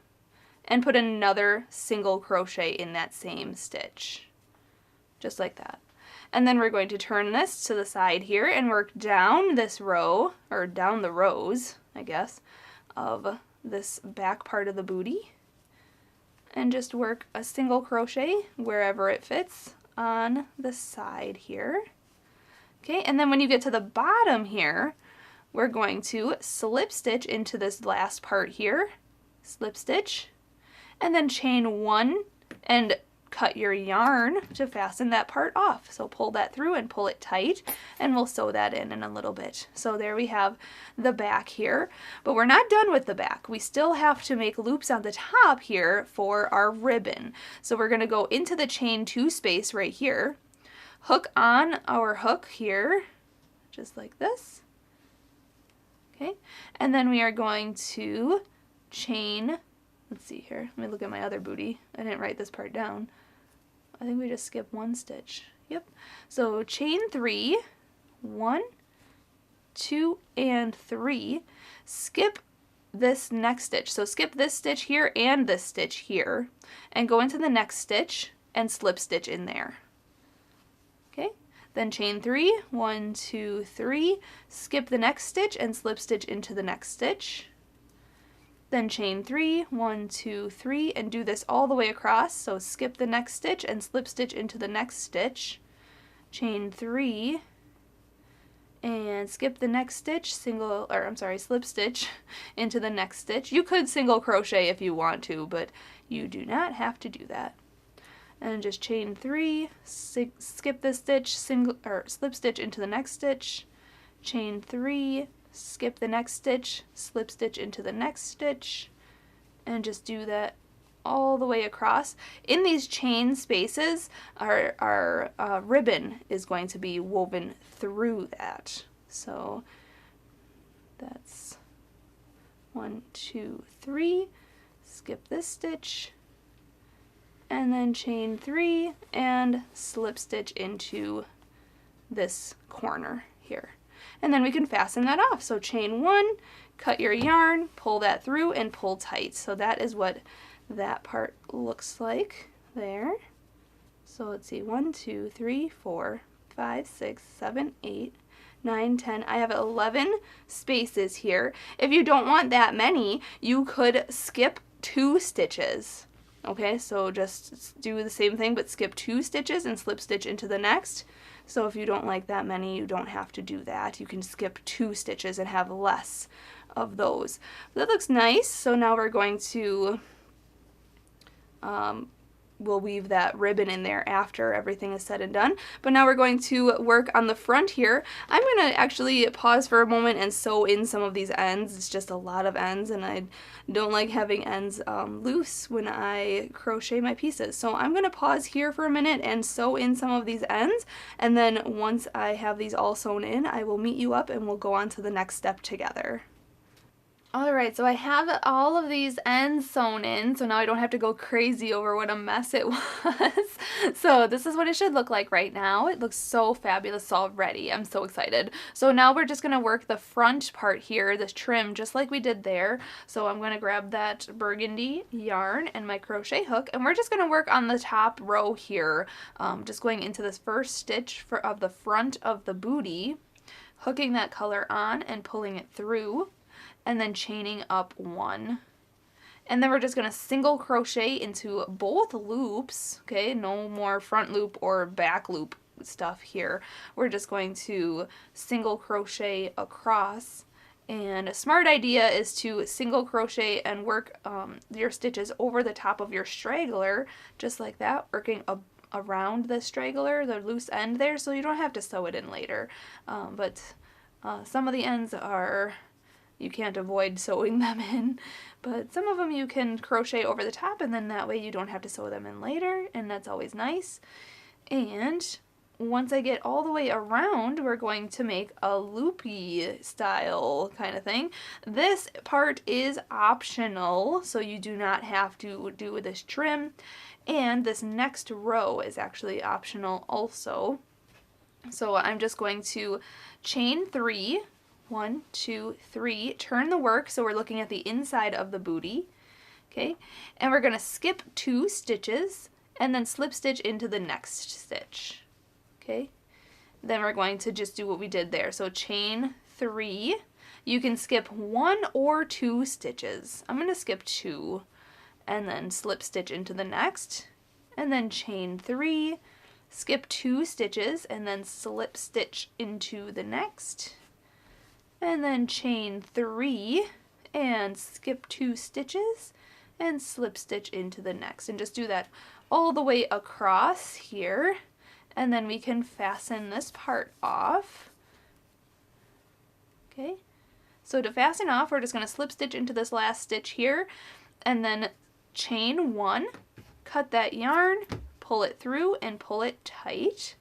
and put another single crochet in that same stitch, just like that. And then we're going to turn this to the side here and work down this row, or down the rows, I guess, of this back part of the booty, and just work a single crochet wherever it fits on the side here. Okay, and then when you get to the bottom here, we're going to slip stitch into this last part here, slip stitch, and then chain 1 and cut your yarn to fasten that part off. So pull that through and pull it tight, and we'll sew that in a little bit. So there we have the back here, but we're not done with the back. We still have to make loops on the top here for our ribbon. So we're going to go into the chain 2 space right here, hook on our hook here, just like this. Okay, and then we are going to chain, let's see here, let me look at my other booty. I didn't write this part down. I think we just skipped 1 stitch. Yep. So chain 3, 1, 2, and 3. Skip this next stitch. So skip this stitch here and this stitch here, and go into the next stitch and slip stitch in there. Okay. Then chain 3, 1, 2, 3. Skip the next stitch and slip stitch into the next stitch. Then chain 3, 1, 2, 3, and do this all the way across. So skip the next stitch and slip stitch into the next stitch. Chain 3, and skip the next stitch, slip stitch into the next stitch. You could single crochet if you want to, but you do not have to do that. And just chain 3, skip this stitch, slip stitch into the next stitch. Chain 3. Skip the next stitch, slip stitch into the next stitch, and just do that all the way across. In these chain spaces, our ribbon is going to be woven through that. So that's 1, 2, 3, skip this stitch, and then chain 3 and slip stitch into this corner here. And then we can fasten that off. So chain 1, cut your yarn, pull that through, and pull tight. So that is what that part looks like there. So let's see, 1, 2, 3, 4, 5, 6, 7, 8, 9, 10. I have 11 spaces here. If you don't want that many, you could skip 2 stitches. Okay, so just do the same thing, but skip 2 stitches and slip stitch into the next. So if you don't like that many, you don't have to do that. You can skip 2 stitches and have less of those. That looks nice. So now we're going to, we'll weave that ribbon in there after everything is said and done. But now we're going to work on the front here. I'm going to actually pause for a moment and sew in some of these ends. It's just a lot of ends, and I don't like having ends loose when I crochet my pieces. So I'm going to pause here for a minute and sew in some of these ends, and then once I have these all sewn in, I will meet you up and we'll go on to the next step together. Alright, so I have all of these ends sewn in, so now I don't have to go crazy over what a mess it was. So this is what it should look like right now. It looks so fabulous already. I'm so excited. So now we're just going to work the front part here, this trim, just like we did there. So I'm going to grab that burgundy yarn and my crochet hook, and we're just going to work on the top row here, just going into this first stitch of the front of the booty. hooking that color on and pulling it through, and then chaining up 1. And then we're just going to single crochet into both loops, okay? No more front loop or back loop stuff here. We're just going to single crochet across. And a smart idea is to single crochet and work your stitches over the top of your straggler, just like that, working around the straggler, the loose end there, so you don't have to sew it in later. But some of the ends are, you can't avoid sewing them in, but some of them you can crochet over the top, and then that way you don't have to sew them in later, and that's always nice. And once I get all the way around, we're going to make a loopy style kind of thing. This part is optional, so you do not have to do this trim. And this next row is actually optional also. So I'm just going to chain 3, 1, 2, 3, turn the work so we're looking at the inside of the booty. Okay, and we're going to skip 2 stitches and then slip stitch into the next stitch. Okay, then we're going to just do what we did there. So chain 3, you can skip 1 or 2 stitches. I'm going to skip 2 and then slip stitch into the next, and then chain 3, skip 2 stitches and then slip stitch into the next, and then chain 3 and skip 2 stitches and slip stitch into the next, and just do that all the way across here. And then we can fasten this part off. Okay, so to fasten off, we're just going to slip stitch into this last stitch here, and then chain 1, cut that yarn, pull it through, and pull it tight.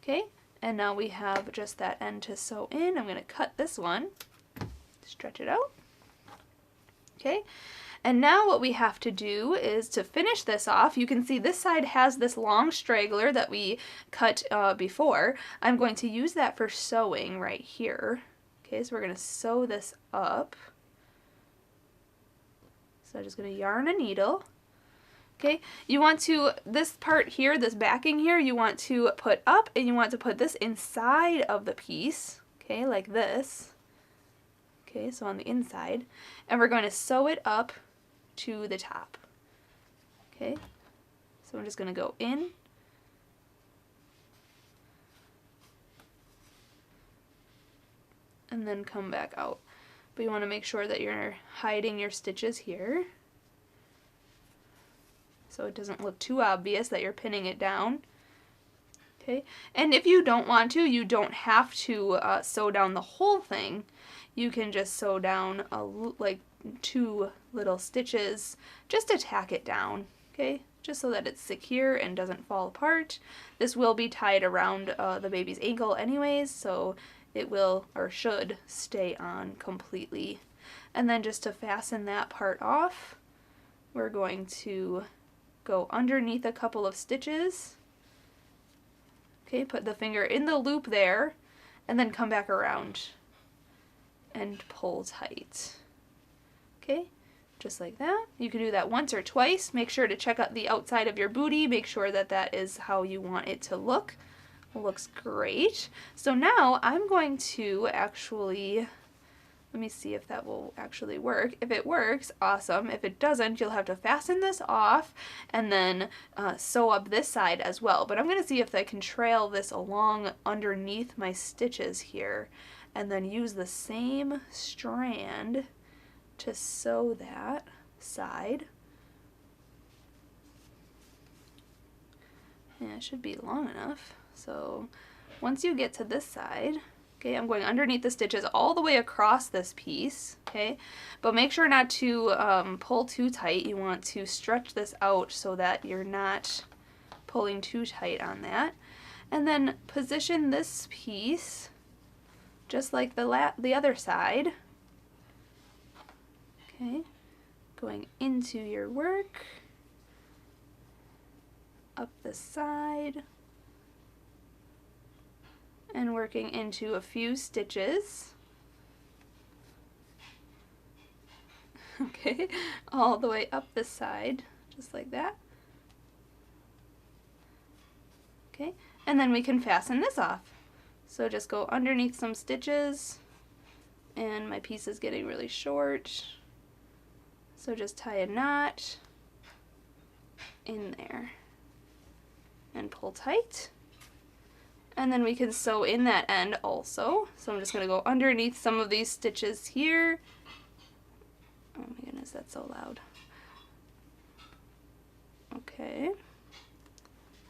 Okay, and now we have just that end to sew in. I'm going to cut this one, stretch it out. Okay, and now what we have to do is to finish this off. You can see this side has this long straggler that we cut before. I'm going to use that for sewing right here. Okay, so we're going to sew this up. So I'm just going to yarn a needle. Okay, you want to, this part here, this backing here, you want to put up, and you want to put this inside of the piece, okay, like this. Okay, so on the inside, and we're going to sew it up to the top. Okay, so I'm just going to go in, and then come back out. But you want to make sure that you're hiding your stitches here, so it doesn't look too obvious that you're pinning it down. Okay, and if you don't want to, you don't have to sew down the whole thing. You can just sew down like 2 little stitches just to tack it down, okay? Just so that it's secure and doesn't fall apart. This will be tied around the baby's ankle anyways, so it will, or should, stay on completely. And then just to fasten that part off, we're going to go underneath a couple of stitches. Okay, put the finger in the loop there, and then come back around and pull tight. Okay, just like that. You can do that once or twice. Make sure to check out the outside of your booty. Make sure that that is how you want it to look. It looks great. So now I'm going to actually, let me see if that will actually work. If it works, awesome. If it doesn't, you'll have to fasten this off and then sew up this side as well. But I'm going to see if I can trail this along underneath my stitches here, and then use the same strand to sew that side. Yeah, it should be long enough. So once you get to this side, okay, I'm going underneath the stitches all the way across this piece, okay? But make sure not to pull too tight. You want to stretch this out so that you're not pulling too tight on that. And then position this piece just like the other side. Okay, going into your work, up the side, and working into a few stitches. Okay, all the way up the side, just like that. Okay, and then we can fasten this off. So just go underneath some stitches, and my piece is getting really short. So just tie a knot in there and pull tight. And then we can sew in that end also. So I'm just going to go underneath some of these stitches here. Oh my goodness, that's so loud. Okay.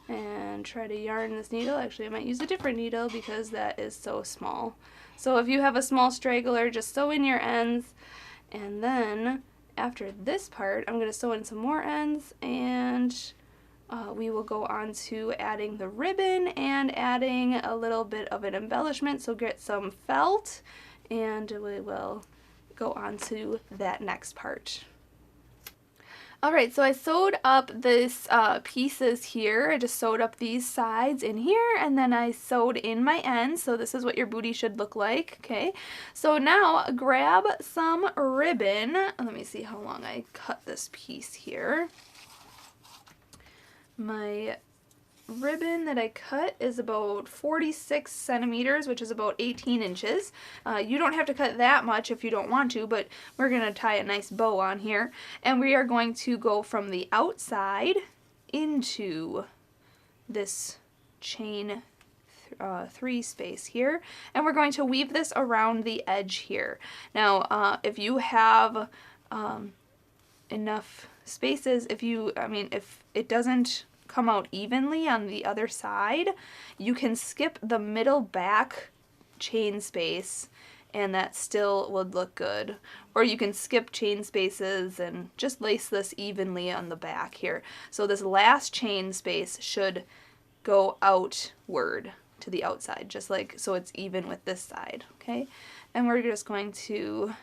And try to yarn this needle. Actually, I might use a different needle because that is so small. So if you have a small straggler, just sew in your ends. And then after this part, I'm going to sew in some more ends, and we will go on to adding the ribbon and adding a little bit of an embellishment. So get some felt, and we will go on to that next part. Alright, so I sewed up this pieces here. I just sewed up these sides in here, and then I sewed in my ends. So this is what your booty should look like. Okay, so now grab some ribbon. Let me see how long I cut this piece here. My ribbon that I cut is about 46 centimeters, which is about 18 inches. You don't have to cut that much if you don't want to, but we're going to tie a nice bow on here. And we are going to go from the outside into this chain 3 space here, and we're going to weave this around the edge here. Now, if you have enough spaces, if it doesn't come out evenly on the other side, you can skip the middle back chain space and that still would look good. Or you can skip chain spaces and just lace this evenly on the back here. So this last chain space should go outward to the outside, just like so it's even with this side, okay? And we're just going to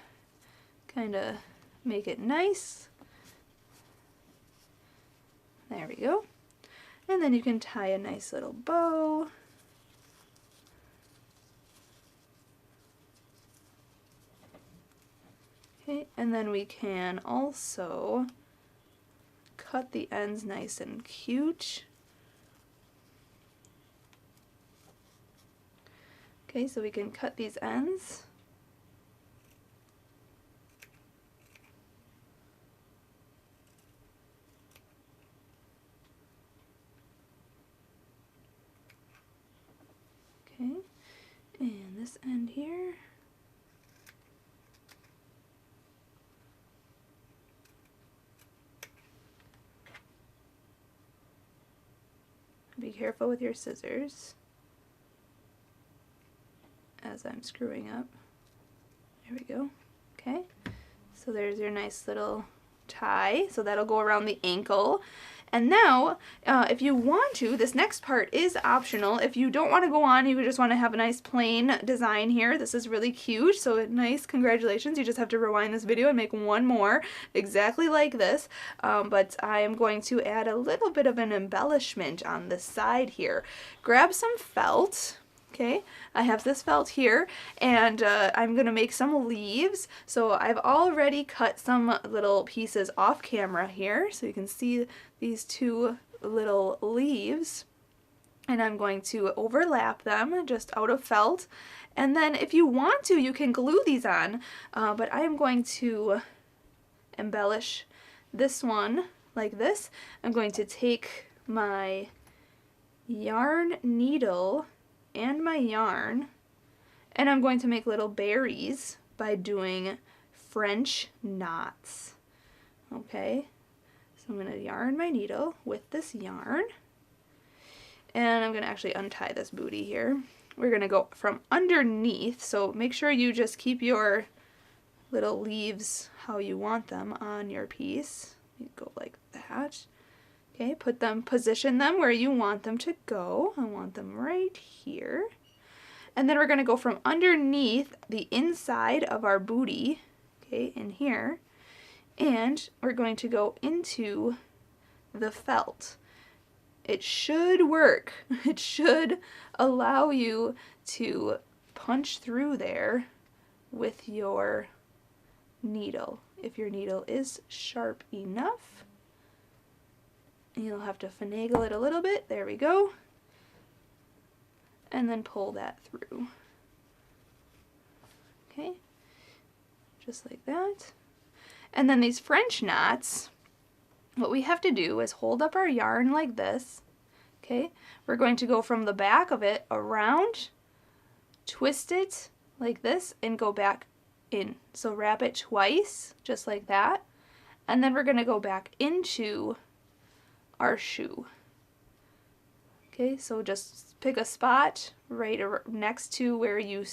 kind of make it nice. There we go. And then you can tie a nice little bow. Okay, and then we can also cut the ends nice and cute. Okay, so we can cut these ends. Okay, and this end here. Be careful with your scissors as I'm screwing up. There we go. Okay, so there's your nice little tie. So that'll go around the ankle. And now, if you want to, this next part is optional. If you don't want to go on, you just want to have a nice plain design here. This is really cute, so nice, congratulations. You just have to rewind this video and make one more exactly like this. But I am going to add a little bit of an embellishment on the side here. Grab some felt. Okay, I have this felt here, and I'm going to make some leaves. So I've already cut some little pieces off camera here, so you can see these 2 little leaves. And I'm going to overlap them just out of felt. And then if you want to, you can glue these on, but I am going to embellish this one like this. I'm going to take my yarn needle and my yarn, and I'm going to make little berries by doing French knots. Okay, so I'm going to yarn my needle with this yarn, and I'm going to actually untie this booty here. We're going to go from underneath, so make sure you just keep your little leaves how you want them on your piece. You go like that. Okay, position them where you want them to go. I want them right here. And then we're going to go from underneath the inside of our booty, okay, in here, and we're going to go into the felt. It should work. It should allow you to punch through there with your needle, if your needle is sharp enough. You'll have to finagle it a little bit. There we go. and then pull that through. Okay, just like that. And then these French knots, what we have to do is hold up our yarn like this. Okay, we're going to go from the back of it around, twist it like this, and go back in. So wrap it twice, just like that. And then we're going to go back into our shoe. Okay, so just pick a spot right next to where you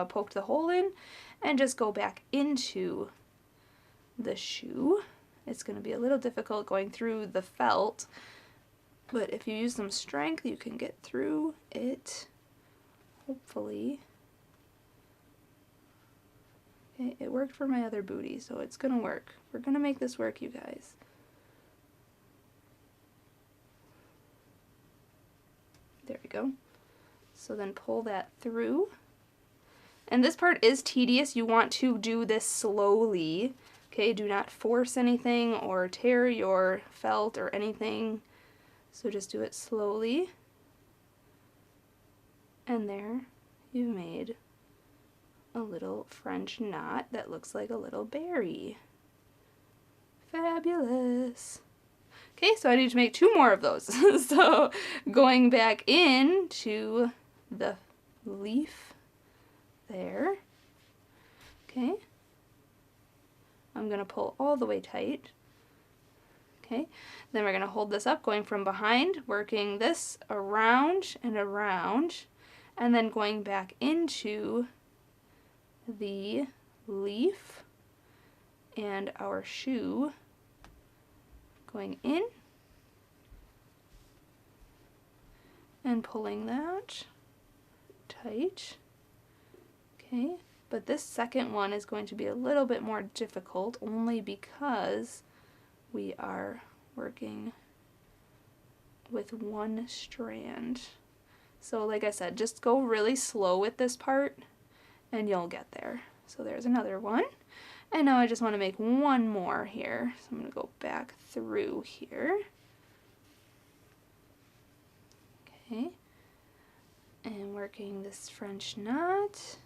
poked the hole in, and just go back into the shoe. It's going to be a little difficult going through the felt, but if you use some strength, you can get through it, hopefully. Okay, it worked for my other booty, so it's going to work. We're going to make this work, you guys. There we go. So then pull that through. And this part is tedious. You want to do this slowly. Okay, do not force anything or tear your felt or anything. So just do it slowly. And there you've made a little French knot that looks like a little berry. Fabulous. Okay, so I need to make 2 more of those. So going back into the leaf there. Okay. I'm going to pull all the way tight. Okay, then we're going to hold this up, going from behind, working this around and around, and then going back into the leaf and our shoe, going in and pulling that tight. Okay, but this second one is going to be a little bit more difficult, only because we are working with 1 strand. So like I said, just go really slow with this part and you'll get there. So there's another one. And now I just want to make 1 more here. So I'm going to go back through here. Okay. And working this French knot.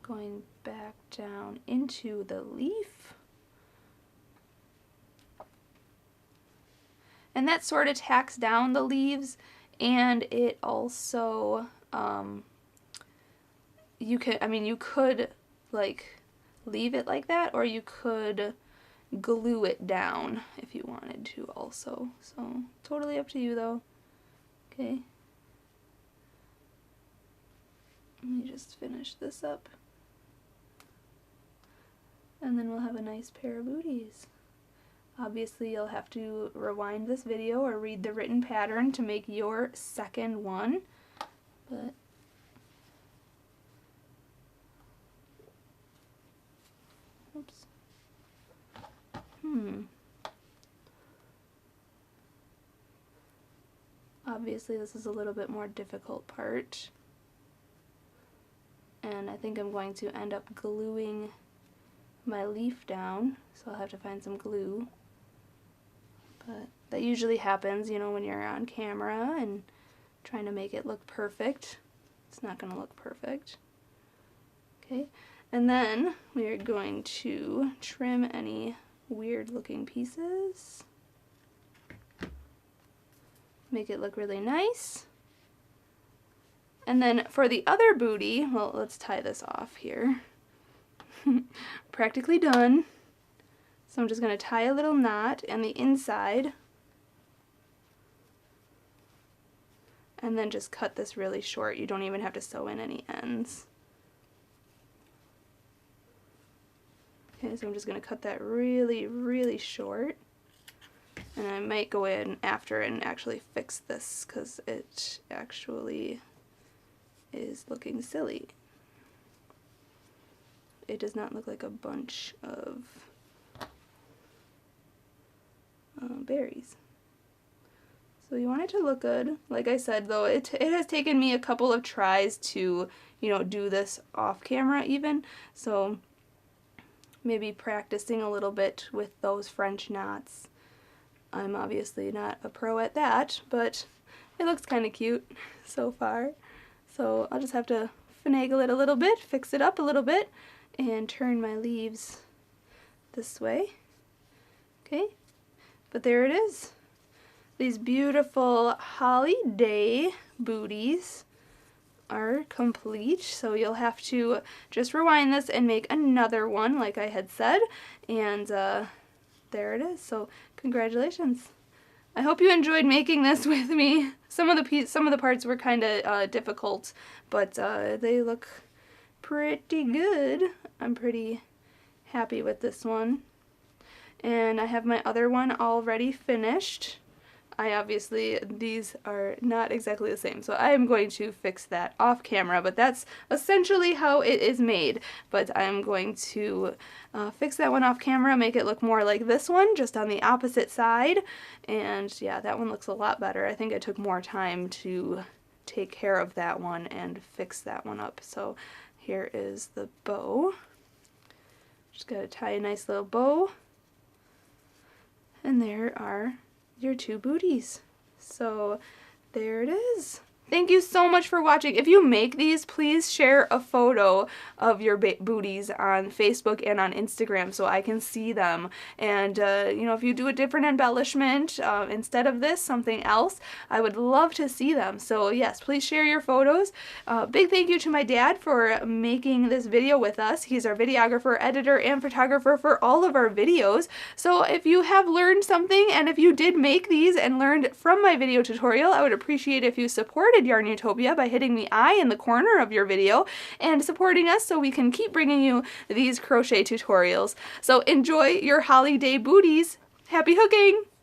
Going back down into the leaf. And that sort of tacks down the leaves, and it also, you could like leave it like that, or you could glue it down if you wanted to also. So totally up to you though. Okay. Let me just finish this up. And then we'll have a nice pair of booties. Obviously, you'll have to rewind this video or read the written pattern to make your second one. But oops. Obviously, this is a little bit more difficult part. And I think I'm going to end up gluing my leaf down, so I'll have to find some glue. But that usually happens, you know, when you're on camera and trying to make it look perfect. It's not going to look perfect. Okay, and then we are going to trim any weird looking pieces. Make it look really nice. And then for the other booty, well, let's tie this off here. Practically done. So I'm just going to tie a little knot on the inside and then just cut this really short. You don't even have to sew in any ends. Okay, so I'm just going to cut that really, really short. And I might go in after and actually fix this because it actually is looking silly. It does not look like a bunch of berries. So you want it to look good. Like I said though, it has taken me a couple of tries to, you know, do this off camera even. So maybe practicing a little bit with those French knots. I'm obviously not a pro at that, but it looks kind of cute so far. So I'll just have to finagle it a little bit, fix it up a little bit, and turn my leaves this way. Okay, but there it is. These beautiful holiday booties are complete, so you'll have to just rewind this and make another one like I had said, and there it is. So congratulations. I hope you enjoyed making this with me. Some of the parts were kind of difficult, but they look pretty good. I'm pretty happy with this one. And I have my other one already finished. These are not exactly the same, so I am going to fix that off camera, but that's essentially how it is made. But I'm going to fix that one off camera, make it look more like this one, just on the opposite side. And yeah, that one looks a lot better. I think I took more time to take care of that one and fix that one up. So here is the bow. Just gotta tie a nice little bow. And there are your two booties. So there it is. Thank you so much for watching. If you make these, please share a photo of your booties on Facebook and on Instagram so I can see them. And, you know, if you do a different embellishment instead of this, something else, I would love to see them. So, yes, please share your photos. Big thank you to my dad for making this video with us. He's our videographer, editor, and photographer for all of our videos. So if you have learned something, and if you did make these and learned from my video tutorial, I would appreciate if you supported YARNutopia by hitting the I in the corner of your video and supporting us so we can keep bringing you these crochet tutorials. So enjoy your holiday booties. Happy hooking!